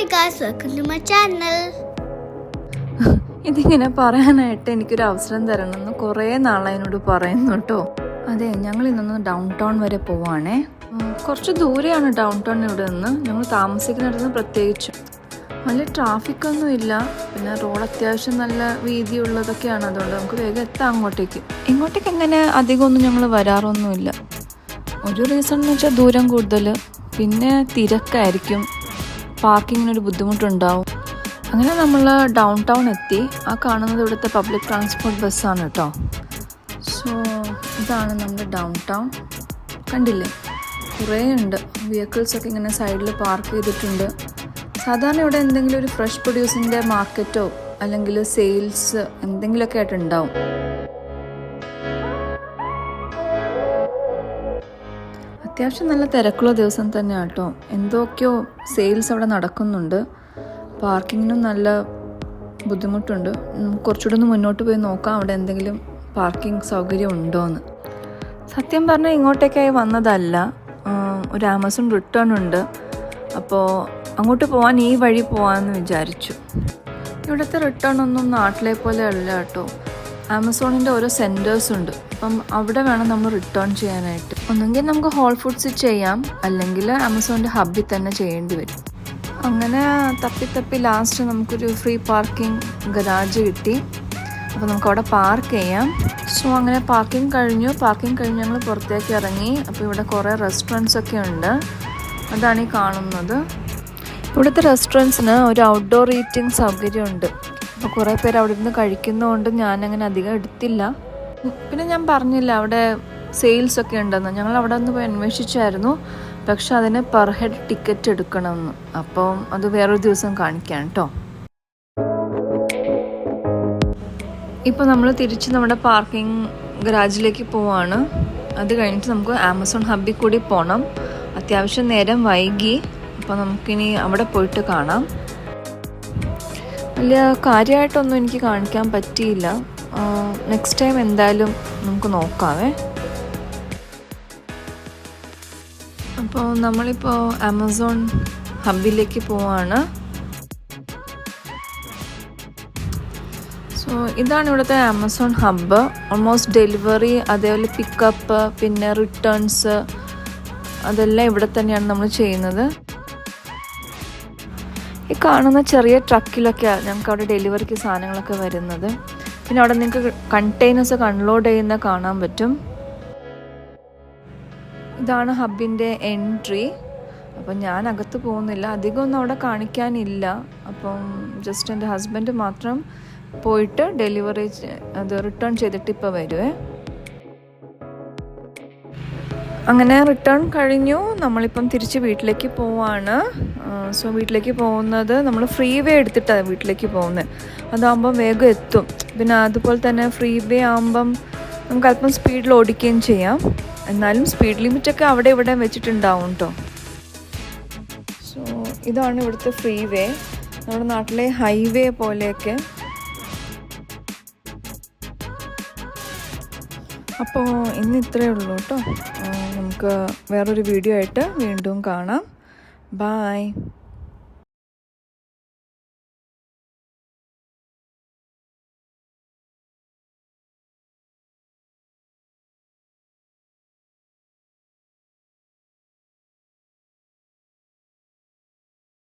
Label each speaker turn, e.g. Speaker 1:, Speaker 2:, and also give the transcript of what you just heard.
Speaker 1: Hi guys, welcome to my channel.
Speaker 2: ഇതിങ്ങനെ പറയാനായിട്ട് എനിക്കൊരു അവസരം തരണമെന്ന് കുറേ നാളതിനോട് പറയുന്നു കേട്ടോ. അതെ, ഞങ്ങൾ ഇന്നൊന്ന് ഡൗൺ ടൗൺ വരെ പോവാണേ. കുറച്ച് ദൂരെയാണ് ഡൗൺ ടൗൺ ഇവിടെ നിന്ന്. ഞങ്ങൾ താമസിക്കുന്നിടത്ത് പ്രത്യേകിച്ചും വലിയ ട്രാഫിക്കൊന്നും ഇല്ല. പിന്നെ റോഡ് അത്യാവശ്യം നല്ല വീതിയുള്ളതൊക്കെയാണ്. അതുകൊണ്ട് നമുക്ക് വേഗം എത്താം അങ്ങോട്ടേക്ക്. ഇങ്ങോട്ടേക്ക് അങ്ങനെ അധികമൊന്നും ഞങ്ങൾ വരാറൊന്നുമില്ല. ഒരു റീസൺ എന്ന് വെച്ചാൽ ദൂരം കൂടുതൽ, പിന്നെ തിരക്കായിരിക്കും, പാർക്കിങ്ങിനൊരു ബുദ്ധിമുട്ടുണ്ടാവും. അങ്ങനെ നമ്മൾ ഡൗൺ ടൗൺ എത്തി. ആ കാണുന്നത് ഇവിടുത്തെ പബ്ലിക് ട്രാൻസ്പോർട്ട് ബസ്സാണ് കേട്ടോ. സോ ഇതാണ് നമ്മുടെ ഡൗൺ ടൗൺ. കണ്ടില്ലേ, കുറേ ഉണ്ട്. വെഹിക്കിൾസൊക്കെ ഇങ്ങനെ സൈഡിൽ പാർക്ക് ചെയ്തിട്ടുണ്ട്. സാധാരണ ഇവിടെ എന്തെങ്കിലും ഒരു ഫ്രഷ് പ്രൊഡ്യൂസിൻ്റെ മാർക്കറ്റോ അല്ലെങ്കിൽ സെയിൽസ് എന്തെങ്കിലുമൊക്കെ ആയിട്ടുണ്ടാവും. അത്യാവശ്യം നല്ല തിരക്കുള്ള ദിവസം തന്നെയാണ് കേട്ടോ. എന്തൊക്കെയോ സെയിൽസ് അവിടെ നടക്കുന്നുണ്ട്. പാർക്കിങ്ങിനും നല്ല ബുദ്ധിമുട്ടുണ്ട്. കുറച്ചുകൂടെ ഒന്ന് മുന്നോട്ട് പോയി നോക്കാം അവിടെ എന്തെങ്കിലും പാർക്കിംഗ് സൗകര്യം ഉണ്ടോ എന്ന്. സത്യം പറഞ്ഞാൽ ഇങ്ങോട്ടേക്കായി വന്നതല്ല, ഒരു ആമസോൺ റിട്ടേൺ ഉണ്ട്. അപ്പോൾ അങ്ങോട്ട് പോകാൻ ഈ വഴി പോകാമെന്ന് വിചാരിച്ചു. ഇവിടുത്തെ റിട്ടേൺ ഒന്നും നാട്ടിലെ പോലെ അല്ല കേട്ടോ. ആമസോണിൻ്റെ ഓരോ സെൻറ്റേഴ്സ് ഉണ്ട്. അപ്പം അവിടെ വേണം നമ്മൾ റിട്ടേൺ ചെയ്യാനായിട്ട്. ഒന്നെങ്കിൽ നമുക്ക് ഹോൾ ഫുഡ്സിൽ ചെയ്യാം, അല്ലെങ്കിൽ ആമസോണിൻ്റെ ഹബ്ബിൽ തന്നെ ചെയ്യേണ്ടി വരും. അങ്ങനെ തപ്പി ലാസ്റ്റ് നമുക്കൊരു ഫ്രീ പാർക്കിംഗ് ഗരാജ് കിട്ടി. അപ്പോൾ നമുക്ക് അവിടെ പാർക്ക് ചെയ്യാം. സോ അങ്ങനെ പാർക്കിംഗ് കഴിഞ്ഞു ഞങ്ങൾ പുറത്തേക്ക് ഇറങ്ങി. അപ്പോൾ ഇവിടെ കുറേ റെസ്റ്റോറൻറ്റ്സ് ഒക്കെ ഉണ്ട്. അതാണ് ഈ കാണുന്നത്. ഇവിടുത്തെ റെസ്റ്റോറൻറ്റ്സിന് ഒരു ഔട്ട്ഡോർ ഈറ്റിംഗ് സൗകര്യമുണ്ട്. അപ്പോൾ കുറേ പേര് അവിടെ നിന്ന് കഴിക്കുന്നതുകൊണ്ട് ഞാനങ്ങനെ അധികം എടുത്തില്ല. പിന്നെ ഞാൻ പറഞ്ഞില്ല അവിടെ സെയിൽസൊക്കെ ഉണ്ടെന്ന്. ഞങ്ങൾ അവിടെ ഒന്ന് പോയി അന്വേഷിച്ചായിരുന്നു. പക്ഷെ അതിന് പെർ ഹെഡ് ടിക്കറ്റ് എടുക്കണമെന്ന്. അപ്പം അത് വേറൊരു ദിവസം കാണിക്കാം കേട്ടോ. ഇപ്പോൾ നമ്മൾ തിരിച്ച് നമ്മുടെ പാർക്കിംഗ് ഗരാജിലേക്ക് പോവാണ്. അത് കഴിഞ്ഞിട്ട് നമുക്ക് ആമസോൺ ഹബ്ബിൽ കൂടി പോകണം. അത്യാവശ്യം നേരം വൈകി. അപ്പോൾ നമുക്കിനി അവിടെ പോയിട്ട് കാണാം. വലിയ കാര്യമായിട്ടൊന്നും എനിക്ക് കാണിക്കാൻ പറ്റിയില്ല. നെക്സ്റ്റ് ടൈം എന്തായാലും നമുക്ക് നോക്കാവേ. അപ്പോൾ നമ്മളിപ്പോൾ ആമസോൺ ഹബ്ബിലേക്ക് പോവാണ്. സോ ഇതാണ് ഇവിടുത്തെ ആമസോൺ ഹബ്ബ്. ഓൾമോസ്റ്റ് ഡെലിവറി, അതേപോലെ പിക്കപ്പ്, പിന്നെ റിട്ടേൺസ്, അതെല്ലാം ഇവിടെ തന്നെയാണ് നമ്മൾ ചെയ്യുന്നത്. ഈ കാണുന്ന ചെറിയ ട്രക്കിലൊക്കെയാണ് ഞങ്ങൾക്ക് അവിടെ ഡെലിവറിക്ക് സാധനങ്ങളൊക്കെ വരുന്നത്. പിന്നെ അവിടെ നിങ്ങൾക്ക് കണ്ടെയ്നേഴ്സൊക്കെ അൺലോഡ് ചെയ്യുന്ന കാണാൻ പറ്റും. ഇതാണ് ഹബ്ബിൻ്റെ എൻട്രി. അപ്പം ഞാൻ അകത്ത് പോകുന്നില്ല, അധികമൊന്നും അവിടെ കാണിക്കാനില്ല. അപ്പം ജസ്റ്റ് എൻ്റെ ഹസ്ബൻഡ് മാത്രം പോയിട്ട് ഡെലിവറി അത് റിട്ടേൺ ചെയ്തിട്ട് ഇപ്പോൾ വരുവേ. അങ്ങനെ റിട്ടേൺ കഴിഞ്ഞു. നമ്മളിപ്പം തിരിച്ച് വീട്ടിലേക്ക് പോവാണ്. സോ വീട്ടിലേക്ക് പോകുന്നത് നമ്മൾ ഫ്രീ വേ എടുത്തിട്ടാണ് വീട്ടിലേക്ക് പോകുന്നത്. അതാകുമ്പം വേഗം എത്തും. പിന്നെ അതുപോലെ തന്നെ ഫ്രീ വേ ആകുമ്പം നമുക്ക് അല്പം സ്പീഡിൽ ഓടിക്കുകയും ചെയ്യാം. എന്നാലും സ്പീഡ് ലിമിറ്റൊക്കെ അവിടെ ഇവിടെ വെച്ചിട്ടുണ്ടാവും കേട്ടോ. സോ ഇതാണ് ഇവിടുത്തെ ഫ്രീ വേ, നമ്മുടെ നാട്ടിലെ ഹൈവേ പോലെയൊക്കെ. അപ്പോൾ ഇന്ന് ഇത്രയേ ഉള്ളൂ കേട്ടോ. നമുക്ക് വേറൊരു വീഡിയോ ആയിട്ട് വീണ്ടും കാണാം. ബായ്.